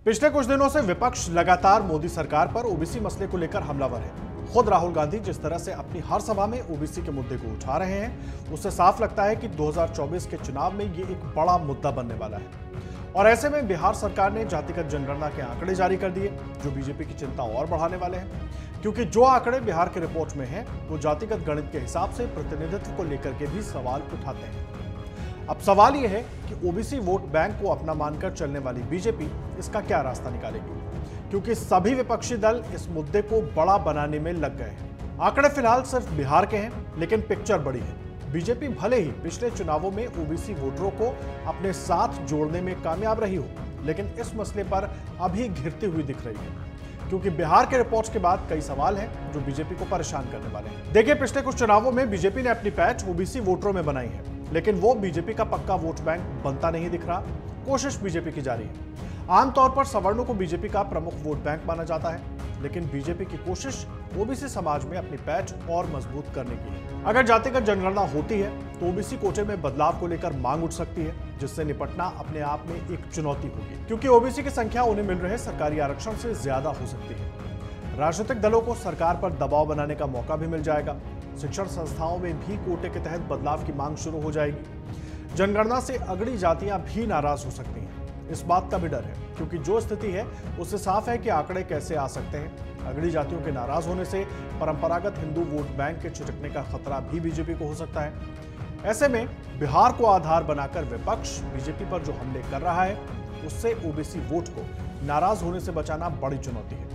पिछले कुछ दिनों से विपक्ष लगातार मोदी सरकार पर ओबीसी मसले को लेकर हमलावर है। खुद राहुल गांधी जिस तरह से अपनी हर सभा में ओबीसी के मुद्दे को उठा रहे हैं, उससे साफ लगता है कि 2024 के चुनाव में ये एक बड़ा मुद्दा बनने वाला है। और ऐसे में बिहार सरकार ने जातिगत जनगणना के आंकड़े जारी कर दिए, जो बीजेपी की चिंता और बढ़ाने वाले हैं, क्योंकि जो आंकड़े बिहार की रिपोर्ट में हैं, वो जातिगत गणित के हिसाब से प्रतिनिधित्व को लेकर के भी सवाल उठाते हैं। अब सवाल यह है कि ओबीसी वोट बैंक को अपना मानकर चलने वाली बीजेपी इसका क्या रास्ता निकालेगी, क्योंकि सभी विपक्षी दल इस मुद्दे को बड़ा बनाने में लग गए हैं। आंकड़े फिलहाल सिर्फ बिहार के हैं, लेकिन पिक्चर बड़ी है। बीजेपी भले ही पिछले चुनावों में ओबीसी वोटरों को अपने साथ जोड़ने में कामयाब रही हो, लेकिन इस मसले पर अभी घिरती हुई दिख रही है, क्योंकि बिहार के रिपोर्ट्स के बाद कई सवाल हैं जो बीजेपी को परेशान करने वाले हैं। देखिए, पिछले कुछ चुनावों में बीजेपी ने अपनी पैठ ओबीसी वोटरों में बनाई है, लेकिन वो बीजेपी का पक्का वोट बैंक बनता नहीं दिख रहा। कोशिश बीजेपी की जारी है। आमतौर पर सवर्णों को बीजेपी का प्रमुख वोट बैंक माना जाता है, लेकिन बीजेपी की कोशिश ओबीसी समाज में अपनी पैठ और मजबूत करने की है। अगर जातिगत जनगणना होती है तो ओबीसी कोटे में बदलाव को लेकर मांग उठ सकती है, जिससे निपटना अपने आप में एक चुनौती होगी, क्योंकि ओबीसी की संख्या उन्हें मिल रहे सरकारी आरक्षण से ज्यादा हो सकती है। राजनीतिक दलों को सरकार पर दबाव बनाने का मौका भी मिल जाएगा। शिक्षण संस्थाओं में भी कोटे के तहत बदलाव की मांग शुरू हो जाएगी। जनगणना से अगड़ी जातियां भी नाराज हो सकती हैं। इस बात का भी डर है, क्योंकि जो स्थिति है उससे साफ है कि आंकड़े कैसे आ सकते हैं। अगड़ी जातियों के नाराज होने से परंपरागत हिंदू वोट बैंक के छिटकने का खतरा भी बीजेपी को हो सकता है। ऐसे में बिहार को आधार बनाकर विपक्ष बीजेपी पर जो हमले कर रहा है, उससे ओबीसी वोट को नाराज होने से बचाना बड़ी चुनौती है।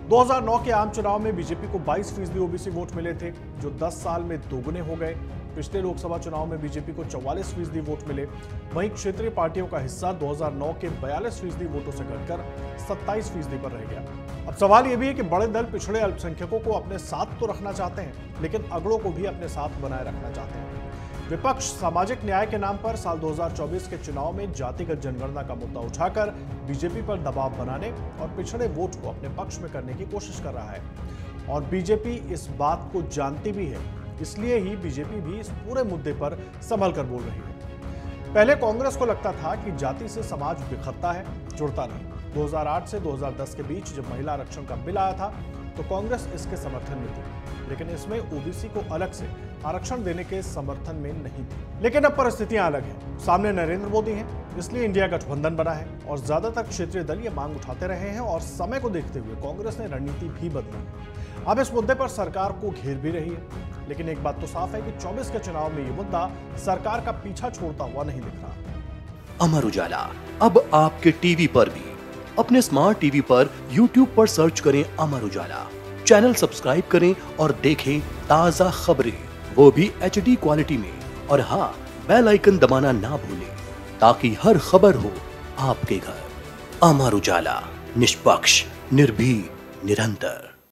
2009 के आम चुनाव में बीजेपी को 22% ओबीसी वोट मिले थे, जो 10 साल में दोगुने हो गए। पिछले लोकसभा चुनाव में बीजेपी को 44% वोट मिले। वहीं क्षेत्रीय पार्टियों का हिस्सा 2009 के 42% वोटों से घटकर 27% पर रह गया। अब सवाल यह भी है कि बड़े दल पिछड़े अल्पसंख्यकों को अपने साथ तो रखना चाहते हैं, लेकिन अगड़ों को भी अपने साथ बनाए रखना चाहते हैं। विपक्ष सामाजिक न्याय के नाम पर साल 2024 के चुनाव में जातिगत जनगणना का मुद्दा उठाकर बीजेपी पर दबाव बनाने और पिछड़े वोट को अपने पक्ष में करने की कोशिश कर रहा है। और बीजेपी इस बात को जानती भी है, इसलिए ही बीजेपी भी इस पूरे मुद्दे पर संभल कर बोल रही है। पहले कांग्रेस को लगता था कि जाति से समाज बिखरता है, जुड़ता नहीं। 2008 से 2010 के बीच जब महिला आरक्षण का बिल आया था, तो कांग्रेस इसके समर्थन में थी, लेकिन इसमें ओबीसी को अलग से आरक्षण देने के समर्थन में नहीं थी। लेकिन अब परिस्थितियां अलग हैं। सामने नरेंद्र मोदी हैं, इसलिए इंडिया गठबंधन बना है और ज्यादातर क्षेत्रीय दल ये मांग उठाते रहे हैं। और समय को देखते हुए कांग्रेस ने रणनीति भी बदली है। अब इस मुद्दे पर सरकार को घेर भी रही है, लेकिन एक बात तो साफ है कि 24 के चुनाव में ये मुद्दा सरकार का पीछा छोड़ता हुआ नहीं दिख रहा। अमर उजाला अब आपके टीवी पर भी। अपने स्मार्ट टीवी पर YouTube पर सर्च करें अमर उजाला, चैनल सब्सक्राइब करें और देखें ताजा खबरें, वो भी HD क्वालिटी में। और हाँ, बेल आइकन दबाना ना भूलें, ताकि हर खबर हो आपके घर। अमर उजाला, निष्पक्ष, निर्भीक, निरंतर।